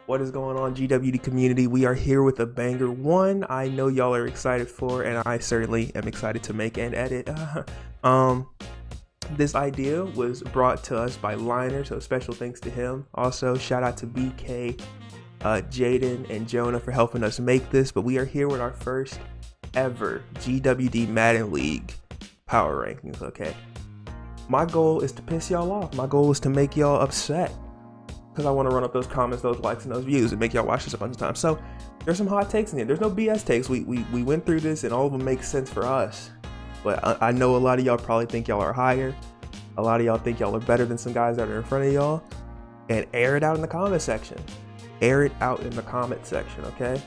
What is going on, GWD community? We are here with a banger one I know y'all are excited for, and I certainly am excited to make and edit. This idea was brought to us by Liner, so special thanks to him. Also, shout out to BK, Jaden, and Jonah for helping us make this. But we are here with our first ever GWD Madden League power rankings, okay? My goal is to piss y'all off. My goal is to make y'all upset, because I want to run up those comments, those likes, and those views and make y'all watch this a bunch of times. So there's some hot takes in here. There's no BS takes. We went through this and all of them make sense for us. But I know a lot of y'all probably think y'all are higher. A lot of y'all think y'all are better than some guys that are in front of y'all. And air it out in the comment section. Air it out in the comment section, okay?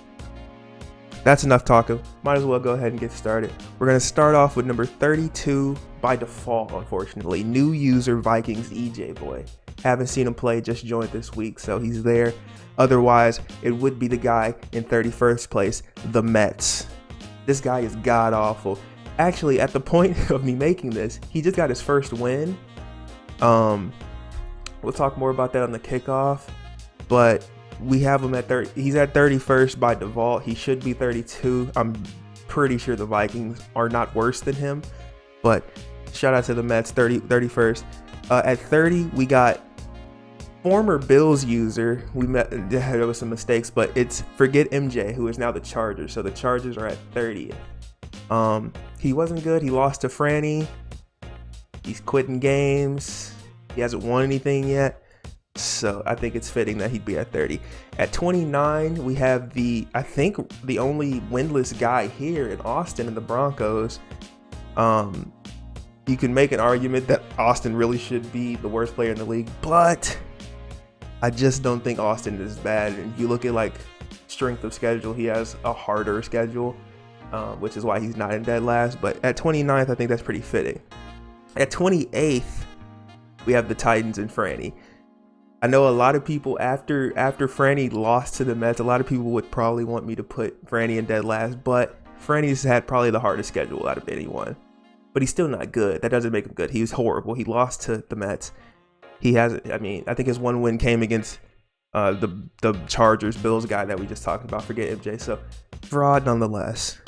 That's enough talking. Might as well go ahead and get started. We're going to start off with number 32 by default, unfortunately. New user Vikings EJBoy. Haven't seen him play, just joined this week, so he's there. Otherwise, it would be the guy in 31st place, TheMets. This guy is god-awful. Actually, at the point of me making this, he just got his first win. We'll talk more about that on the kickoff, but we have him at 30. He's at 31st by default. He should be 32. I'm pretty sure the Vikings are not worse than him, but shout out to the Mets, 31st. At 30, we got former Bills user. There was some mistakes, but it's ForgetMJ, who is now the Chargers. So the Chargers are at 30th. He wasn't good. He lost to Frany. He's quitting games. He hasn't won anything yet. So I think it's fitting that he'd be at 30. At 29, we have I think the only winless guy here in Austin in the Broncos. You can make an argument that Austin really should be the worst player in the league, but I just don't think Austin is bad. And you look at like strength of schedule, he has a harder schedule, which is why he's not in dead last. But at 29th, I think that's pretty fitting. At 28th, we have the Titans and Frany. I know a lot of people after Frany lost to the Mets, a lot of people would probably want me to put Frany in dead last, but Frany's had probably the hardest schedule out of anyone. But he's still not good. That doesn't make him good. He was horrible. He lost to the Mets. He hasn't. I mean, I think his one win came against the Chargers Bills guy that we just talked about. ForgetMJ. So fraud nonetheless.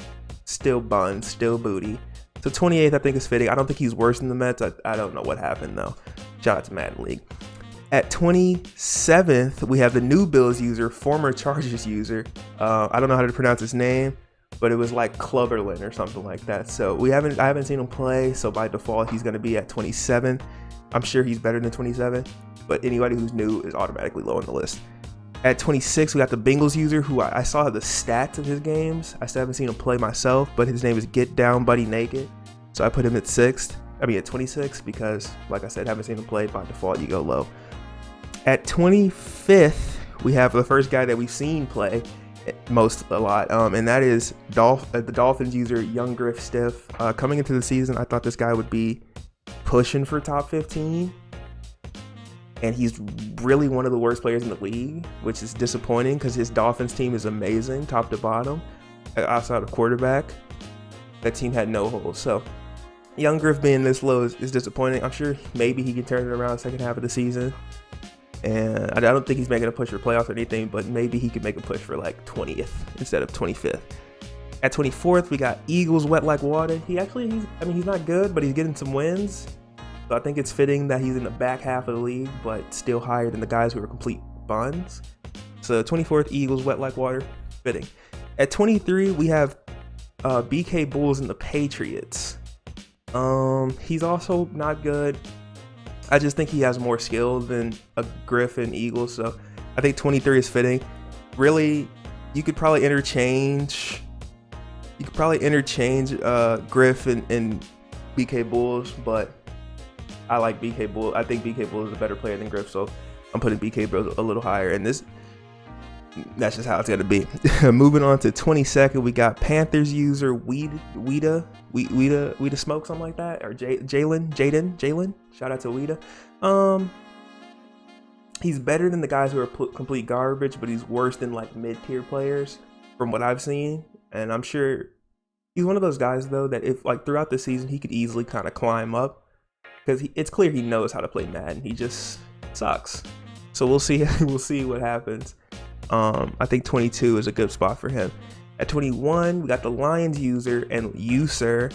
Still bun. Still booty. So 28th, I think is fitting. I don't think he's worse than the Mets. I don't know what happened though. Shout out to Madden League. At 27th, we have the new Bills user, former Chargers user. I don't know how to pronounce his name, but it was like Clubberlin or something like that. So I haven't seen him play, so by default he's going to be at 27. I'm sure he's better than 27, but anybody who's new is automatically low on the list. At 26, we got the Bengals user, who I saw the stats of his games. I still haven't seen him play myself, but his name is GetDwnBudie Naked, so I put him at 26, because like I said, haven't seen him play. By default you go low. At 25th, we have the first guy that we've seen play a lot, and that is the Dolphins user Young Griff Stiff. Coming into the season, I thought this guy would be pushing for top 15, and he's really one of the worst players in the league, which is disappointing because his Dolphins team is amazing top to bottom. Outside of quarterback, that team had no holes. So Young Griff being this low is disappointing. I'm sure maybe he can turn it around second half of the season. And I don't think he's making a push for playoffs or anything, but maybe he could make a push for like 20th instead of 25th. At 24th, we got Eagles WetLikeWatta. He's not good, but he's getting some wins. So I think it's fitting that he's in the back half of the league, but still higher than the guys who are complete buns. So 24th, Eagles WetLikeWatta, fitting. At 23, we have BkBulls and the Patriots. He's also not good. I just think he has more skill than a Griff and Eagles, so I think 23 is fitting. Really, you could probably interchange Griff and BkBulls, but I like BkBulls. I think BkBulls is a better player than Griff, so I'm putting BkBulls a little higher. And that's just how it's gonna be. Moving on to 22nd, we got Panthers user WeDa Smoke, something like that, or Jaden. Shout out to WeDa. He's better than the guys who are complete garbage, but he's worse than like mid-tier players from what I've seen. And I'm sure he's one of those guys though that if like throughout the season he could easily kind of climb up, because it's clear he knows how to play Madden. He just sucks. So we'll see. We'll see what happens. I think 22 is a good spot for him. At 21, we got the Lions user and user.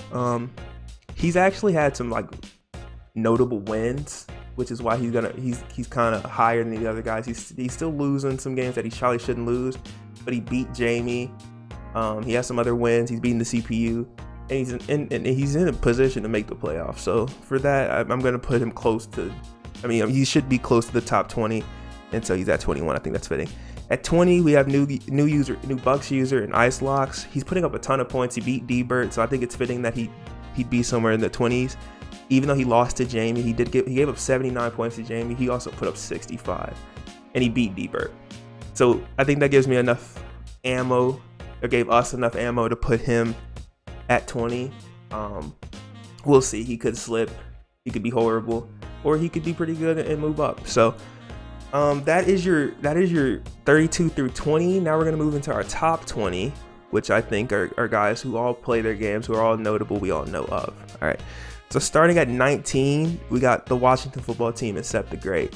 He's actually had some like notable wins, which is why he's kind of higher than the other guys. He's still losing some games that he probably shouldn't lose, but he beat Jamie. He has some other wins. He's beating the CPU, and he's in a position to make the playoffs. So for that, I'm going to put him close to. I mean, he should be close to the top 20, and so he's at 21. I think that's fitting. At 20, we have new Bucks user and IceLocks. He's putting up a ton of points. He beat Dburt, so I think it's fitting that he'd be somewhere in the 20s. Even though he lost to Jamie, he gave up 79 points to Jamie. He also put up 65, and he beat Dburt. So I think that gives me enough ammo, or gave us enough ammo to put him at 20. We'll see. He could slip. He could be horrible, or he could be pretty good and move up. So that is your 32 through 20. Now we're gonna move into our top 20, which I think are guys who all play their games, who are all notable, we all know of. All right. So starting at 19, we got the Washington football team and SebTheGreat.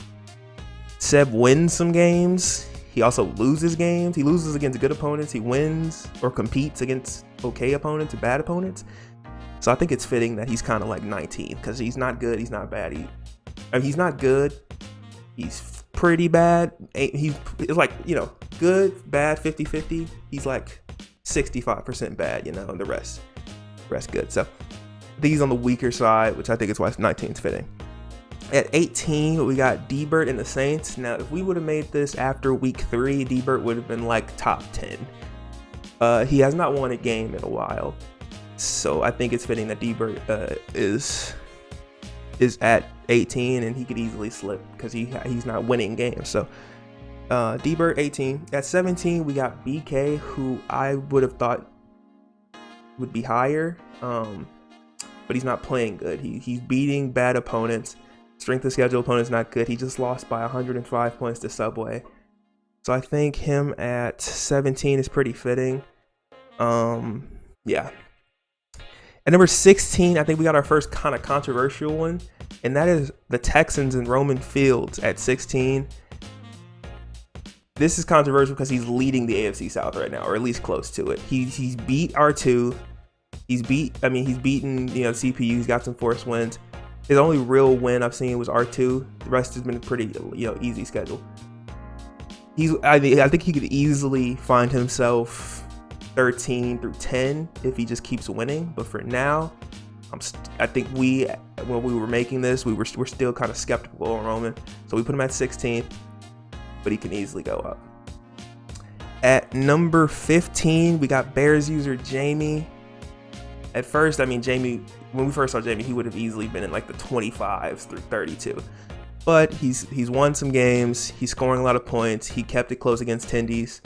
Seb wins some games. He also loses games. He loses against good opponents. He wins or competes against okay opponents or bad opponents. So I think it's fitting that he's kind of like 19 because he's not good. He's not bad. He's not good. He's pretty bad. It's like, good, bad, 50-50. He's like 65% bad, and the rest good. So I think he's on the weaker side, which I think is why 19 is fitting. At 18, we got Dburt and the Saints. Now, if we would have made this after week 3, Dburt would have been like top 10. He has not won a game in a while, so I think it's fitting that Dburt is at 18, and he could easily slip because he's not winning games. So Dburt 18. At 17, we got BK, who I would have thought would be higher. But he's not playing good. He's beating bad opponents. Strength of schedule opponents not good. He just lost by 105 points to Subway. So I think him at 17 is pretty fitting. Yeah. At number 16, I think we got our first kind of controversial one, and that is the Texans and RomanField at 16. This is controversial because he's leading the AFC South right now, or at least close to it. He's beat R2. He's beaten, CPU. He's got some forced wins. His only real win I've seen was R2. The rest has been a pretty, easy schedule. I think he could easily find himself 13 through 10 if he just keeps winning. But for now, I think when we were making this, we're still kind of skeptical on Roman. So we put him at 16, but he can easily go up. At number 15, we got Bears user Jamie. At first, Jamie, when we first saw Jamie, he would have easily been in like the 25s through 32. But he's won some games. He's scoring a lot of points. He kept it close against Tendies.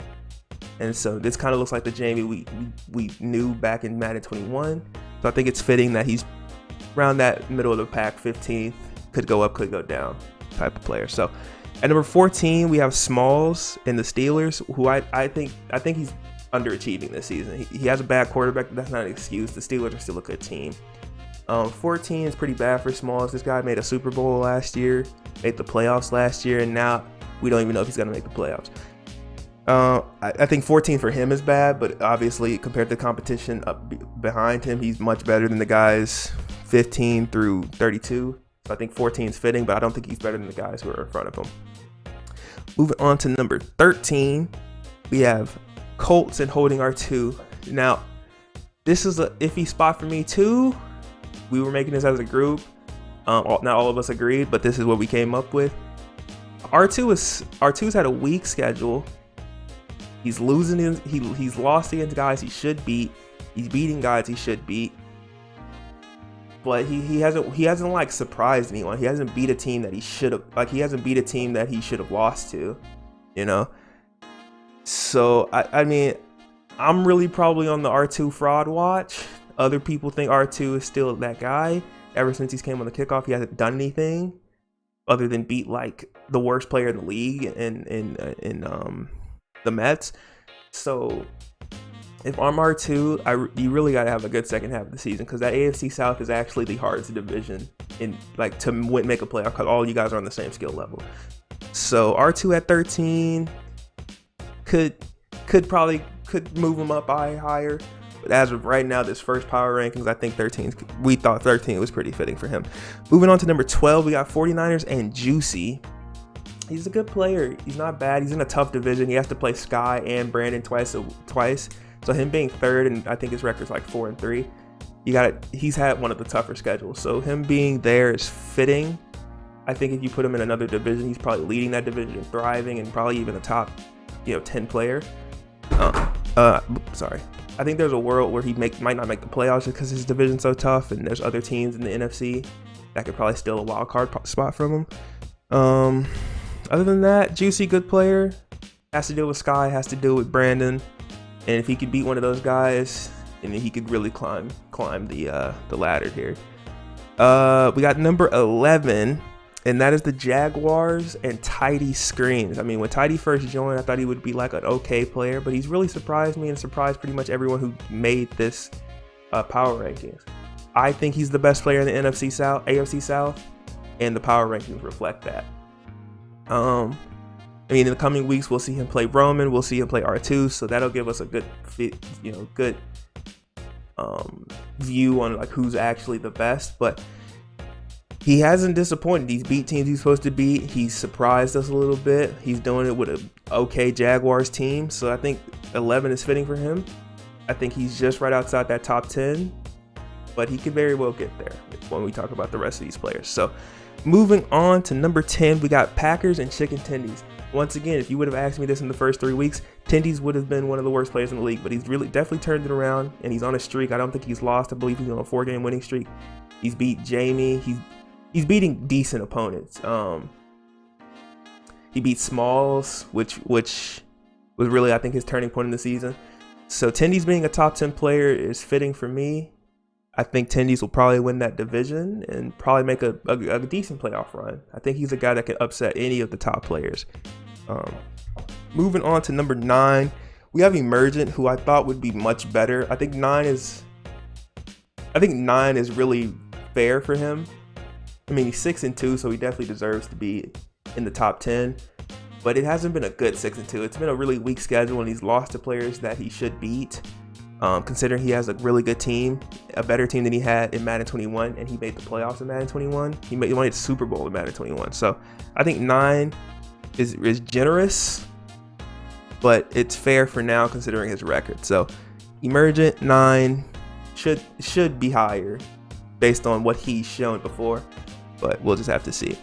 And so this kind of looks like the Jamie we knew back in Madden 21. So I think it's fitting that he's around that middle of the pack, 15th. Could go up, could go down type of player. So at number 14, we have Smalls and the Steelers, who I think he's underachieving this season. He has a bad quarterback, but that's not an excuse. The Steelers are still a good team. 14 is pretty bad for Smalls. This guy made a Super Bowl last year, made the playoffs last year, and now we don't even know if he's going to make the playoffs. I think 14 for him is bad, but obviously compared to the competition up behind him, he's much better than the guys 15 through 32. So I think 14 is fitting, but I don't think he's better than the guys who are in front of him. Moving on to number 13, we have Colts and holding R2. Now, this is a iffy spot for me too. We were making this as a group. Not all of us agreed, but this is what we came up with. R2's had a weak schedule. He's losing. He's lost against guys he should beat. He's beating guys he should beat. But he hasn't like surprised anyone. He hasn't beat a team that he should have. Like he hasn't beat a team that he should have lost to. So I'm really probably on the R2 fraud watch. Other people think R2 is still that guy. Ever since he came on the kickoff, he hasn't done anything other than beat like the worst player in the league in TheMets. So if I'm R2, you really got to have a good second half of the season, because that AFC South is actually the hardest division to make a playoff, because all you guys are on the same skill level. So R2 at 13, could move him up higher. But as of right now, this first power rankings, I think we thought 13 was pretty fitting for him. Moving on to number 12, we got 49ers and Juicy. He's a good player. He's not bad. He's in a tough division. He has to play Sky and Brandon twice. So him being third, and I think his record's like 4-3. He's had one of the tougher schedules. So him being there is fitting. I think if you put him in another division, he's probably leading that division and thriving, and probably even a top, 10 player. Sorry. I think there's a world where he might not make the playoffs just because his division's so tough, and there's other teams in the NFC that could probably steal a wild card spot from him. Other than that, Juicy, good player. Has to deal with Sky, has to deal with Brandon, and if he could beat one of those guys, and then he could really climb the ladder here. We got number 11, and that is the Jaguars and Tidyscreens. I mean, when Tidy first joined, I thought he would be like an okay player, but he's really surprised me and surprised pretty much everyone who made this power rankings. I think he's the best player in the AFC South, and the power rankings reflect that. I mean, in the coming weeks, we'll see him play Roman, we'll see him play R2, so that'll give us a good view on like who's actually the best. But he hasn't disappointed. He's beat teams he's supposed to beat. He's surprised us a little bit. He's doing it with an okay Jaguars team, so I think 11 is fitting for him. I think he's just right outside that top 10, but he could very well get there when we talk about the rest of these players. So moving on to number 10, we got Packers and Chicken Tendies. Once again, if you would have asked me this in the first 3 weeks, Tendies would have been one of the worst players in the league, but he's definitely turned it around, and he's on a streak. I don't think he's lost. I believe he's on a 4-game winning streak. He's beat Jamie. He's beating decent opponents. He beat Smalls, which was really, I think, his turning point in the season. So Tendies being a top 10 player is fitting for me. I think Tendies will probably win that division and probably make a decent playoff run. I think he's a guy that can upset any of the top players. Moving on to number 9, we have Emergent, who I thought would be much better. I think 9 is really fair for him. I mean, he's 6-2, so he definitely deserves to be in the top 10. But it hasn't been a good 6-2. It's been a really weak schedule, and he's lost to players that he should beat. Considering he has a really good team, a better team than he had in Madden 21, and he made the playoffs in Madden 21. He made the Super Bowl in Madden 21. So I think 9 is generous, but it's fair for now considering his record. So Emergent 9 should be higher based on what he's shown before, but we'll just have to see.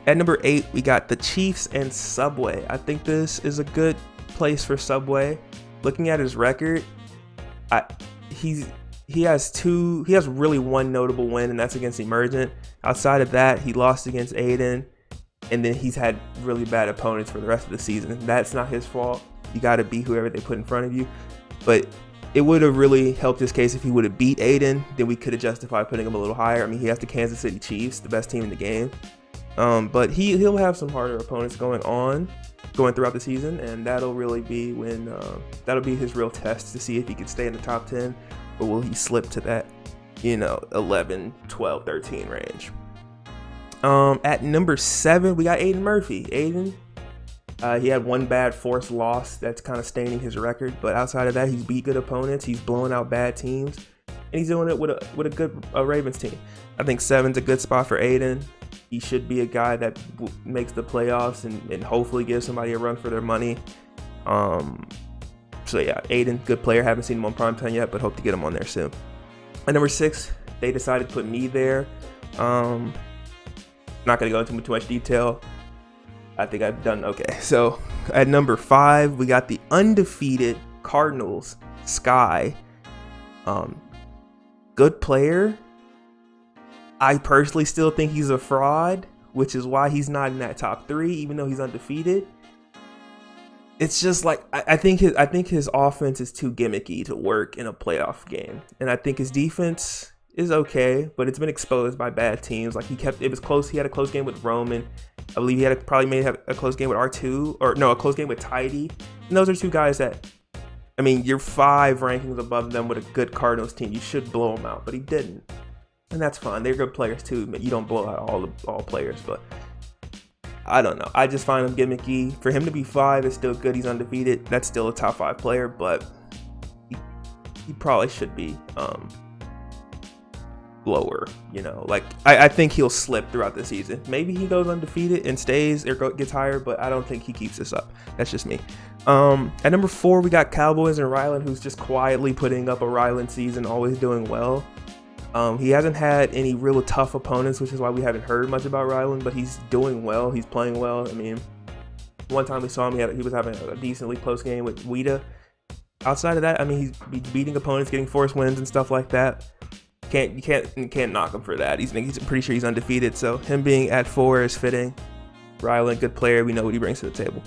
At number 8, we got the Chiefs and Subway. I think this is a good place for Subway. Looking at his record, he has really one notable win, and that's against Emergent. Outside of that, he lost against Aidan, and then he's had really bad opponents for the rest of the season. That's not his fault. You got to beat whoever they put in front of you. But it would have really helped his case if he would have beat Aidan. Then we could have justified putting him a little higher. I mean, he has the Kansas City Chiefs, the best team in the game. But he'll have some harder opponents going throughout the season, and that'll really be when that'll be his real test to see if he can stay in the top 10, or will he slip to that 11, 12, 13 range. At number 7, we got Aidan Murphy. Aidan, he had one bad forced loss that's kind of staining his record, but outside of that, he's beat good opponents, he's blowing out bad teams, and he's doing it with a good Ravens team. I think 7's a good spot for Aidan. He should be a guy that makes the playoffs and hopefully gives somebody a run for their money. So yeah, Aidan, good player. Haven't seen him on primetime yet, but hope to get him on there soon. At number 6, they decided to put me there. Not going to go into too much detail. I think I've done okay. So at number 5, we got the undefeated Cardinals, Sky. Good player. I personally still think he's a fraud, which is why he's not in that top 3, even though he's undefeated. It's just like I think his offense is too gimmicky to work in a playoff game, and I think his defense is okay, but it's been exposed by bad teams. Like it was close. He had a close game with Roman. I believe he had probably have a close game with R2, a close game with Tidy. And those are two guys that, I mean, you're 5 rankings above them with a good Cardinals team. You should blow them out, but he didn't. And that's fine. They're good players too, but you don't blow out all players. But I don't know. I just find him gimmicky. For him to be 5 is still good. He's undefeated. That's still a top 5 player, but he probably should be lower, you know. Like I think he'll slip throughout the season. Maybe he goes undefeated and stays or gets higher, but I don't think he keeps this up. That's just me. At number 4, we got Cowboys and Ryland, who's just quietly putting up a Ryland season, always doing well. He hasn't had any real tough opponents, which is why we haven't heard much about Ryland, but he's doing well. He's playing well. I mean, one time we saw him, he was having a decently close game with WeDa. Outside of that, I mean, he's beating opponents, getting forced wins and stuff like that. You can't knock him for that. He's pretty sure he's undefeated, so him being at 4 is fitting. Ryland, good player. We know what he brings to the table.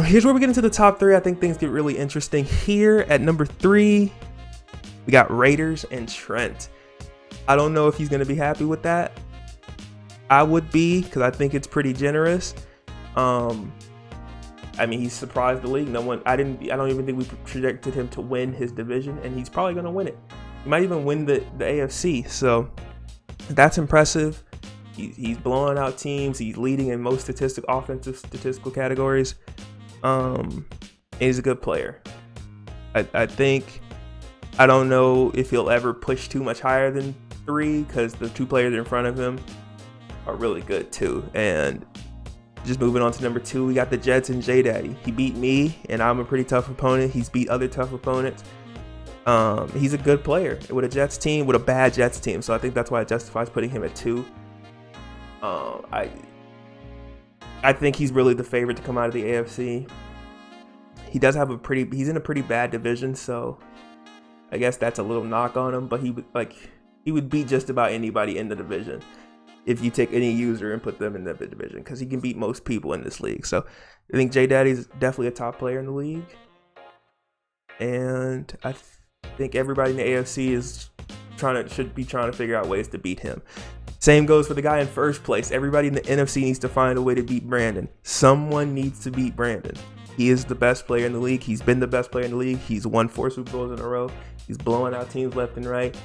Here's where we get into the top 3. I think things get really interesting. Here at number 3, we got Raiders and Trent. I don't know if he's going to be happy with that. I would be, because I think it's pretty generous. I mean, he's surprised the league. I don't even think we projected him to win his division, and he's probably going to win it. He might even win the AFC, so that's impressive. He's blowing out teams. He's leading in most offensive statistical categories. And he's a good player. I think, I don't know if he'll ever push too much higher than 3, because the 2 players in front of him are really good too. And just moving on to number 2, we got the Jets and J-Daddy. He beat me, and I'm a pretty tough opponent. He's beat other tough opponents. He's a good player with a Jets team, with a bad Jets team. So I think that's why it justifies putting him at 2. I think he's really the favorite to come out of the AFC. He does have he's in a pretty bad division, so I guess that's a little knock on him, but he would beat just about anybody in the division if you take any user and put them in the division, because he can beat most people in this league. So I think J Daddy's definitely a top player in the league, and I think everybody in the AFC should be trying to figure out ways to beat him. Same goes for the guy in first place. Everybody in the NFC needs to find a way to beat Brandon. Someone needs to beat Brandon. He is the best player in the league. He's been the best player in the league. He's won 4 Super Bowls in a row. He's blowing out teams left and right.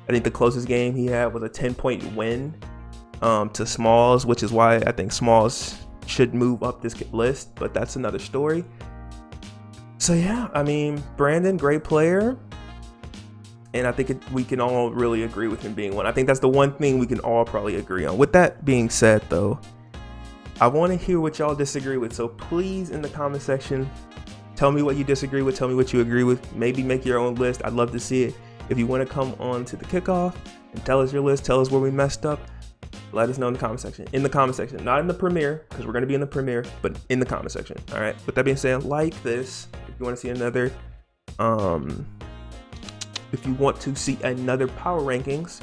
I think the closest game he had was a 10-point win to Smalls, which is why I think Smalls should move up this list, but that's another story. So yeah, I mean, Brandon, great player. And I think we can all really agree with him being one. I think that's the one thing we can all probably agree on. With that being said, though, I want to hear what y'all disagree with. So please, in the comment section, tell me what you disagree with. Tell me what you agree with. Maybe make your own list. I'd love to see it. If you want to come on to the kickoff and tell us your list, tell us where we messed up, let us know in the comment section. In the comment section, not in the premiere, because we're going to be in the premiere, but in the comment section. All right. With that being said, like this if you want to see another. If you want to see another power rankings,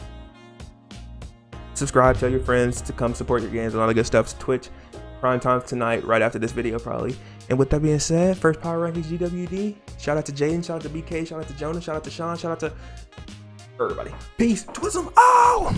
subscribe, tell your friends to come support your games and all the good stuff. Twitch, prime time tonight, right after this video probably. And with that being said, first power rankings GWD. Shout out to Jaden, shout out to BK, shout out to Jonah, shout out to Sean, shout out to everybody. Peace. Twism. Oh!